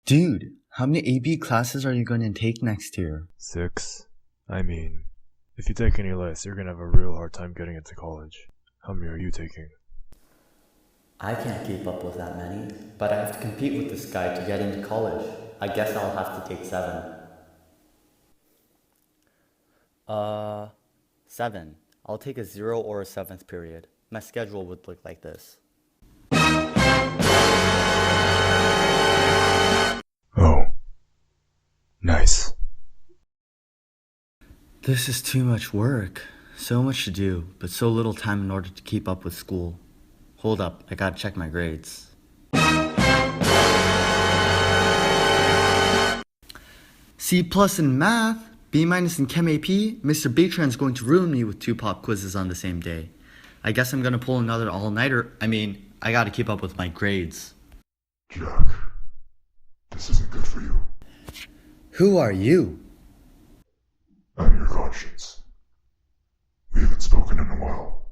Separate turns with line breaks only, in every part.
Dude, how many AP classes are you going to take next year?
6. I mean, if you take any less, you're gonna have a real hard time getting into college. How many are you taking?
I can't keep up with that many, but I have to compete with this guy to get into college. I guess I'll have to take 7. 7. I'll take a 0 or a 7th period. My schedule would look like this.
Oh. Nice.
This is too much work. So much to do, but so little time in order to keep up with school. Hold up, I gotta check my grades. C+ in math, B- in Chem AP. Mr. Batran's going to ruin me with 2 pop quizzes on the same day. I guess I'm gonna pull another all-nighter. I gotta keep up with my grades.
Jack, this isn't good for you.
Who are you?
I'm your conscience. We haven't spoken in a while.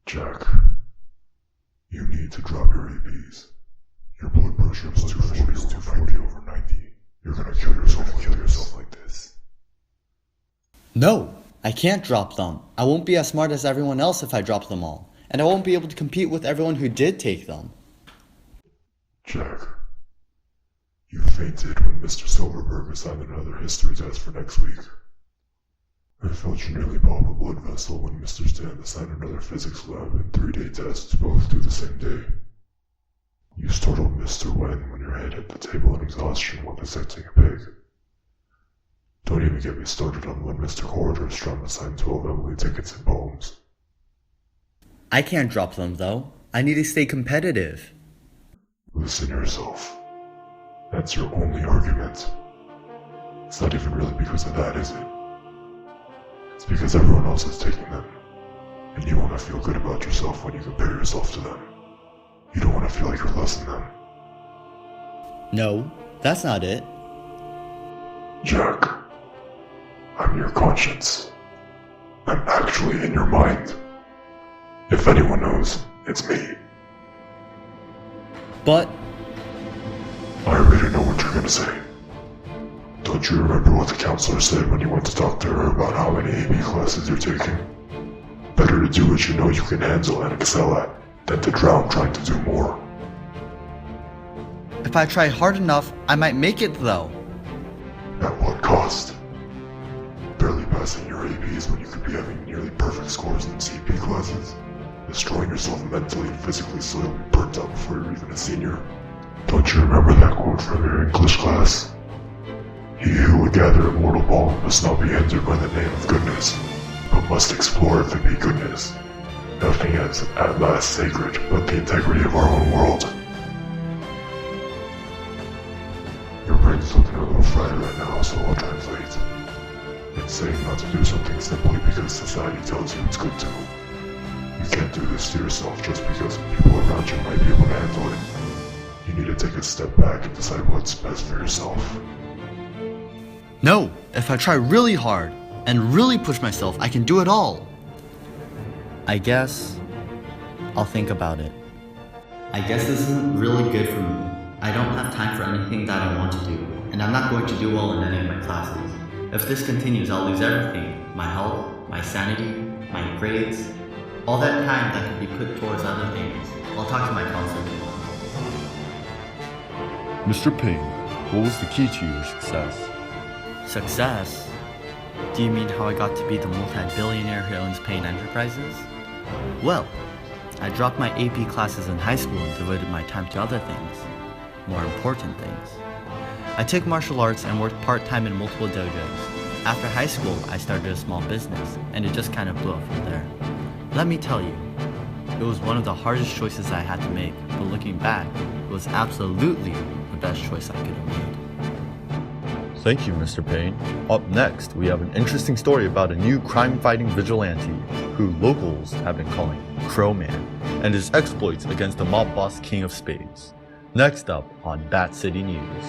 Jack, you need to drop your APs. Your blood pressure is 240 over 90. You're gonna kill yourself like this.
No, I can't drop them. I won't be as smart as everyone else if I drop them all. And I won't be able to compete with everyone who did take them.
Jack, you fainted when Mr. Silverberg assigned another history test for next week. I felt you nearly pop a blood vessel when Mr. Stan assigned another physics lab and 3-day tests, both due the same day. You startled Mr. Wen when your head hit the table in exhaustion while dissecting a pig. Don't even get me started on when Mr. Corridorstrom assigned 12 Emily tickets and poems.
I can't drop them though. I need to stay competitive.
Listen to yourself. That's your only argument. It's not even really because of that, is it? It's because everyone else is taking them. And you want to feel good about yourself when you compare yourself to them. You don't want to feel like you're less than them.
No, that's not it.
Jack, I'm your conscience. I'm actually in your mind. If anyone knows, it's me.
But
I already know what you're gonna say. Don't you remember what the counselor said when you went to talk to her about how many AP classes you're taking? Better to do what you know you can handle and excel at, than to drown trying to do more.
if I try hard enough, I might make it though.
At what cost? Barely passing your APs when you could be having nearly perfect scores in CP classes? Destroying yourself mentally and physically so you'll be burnt out before you're even a senior? Don't you remember that quote from your English class? He who would gather immortal pollen must not be hindered by the name of goodness, but must explore if it be goodness. Nothing is at last sacred but the integrity of our own world. Your brain's looking a little fried right now, so I'll translate. It's saying not to do something simply because society tells you it's good to. You can't do this to yourself just because people around you might be able to handle it. You need to take a step back and decide what's best for yourself.
No, if I try really hard and really push myself, I can do it all. I guess I'll think about it. I guess this isn't really good for me. I don't have time for anything that I want to do, and I'm not going to do well in any of my classes. If this continues, I'll lose everything. My health, my sanity, my grades, all that time that can be put towards other things. I'll talk to my counselor tomorrow.
Mr. Payne, what was the key to your success?
Success? Do you mean how I got to be the multi-billionaire who owns Payne Enterprises? Well, I dropped my AP classes in high school and devoted my time to other things. More important things. I took martial arts and worked part-time in multiple dojos. After high school, I started a small business, and it just kind of blew up from there. Let me tell you, it was one of the hardest choices I had to make, but looking back, it was absolutely the best choice I could have made.
Thank you, Mr. Payne. Up next, we have an interesting story about a new crime-fighting vigilante who locals have been calling Crowman and his exploits against the mob boss King of Spades. Next up on Bat City News.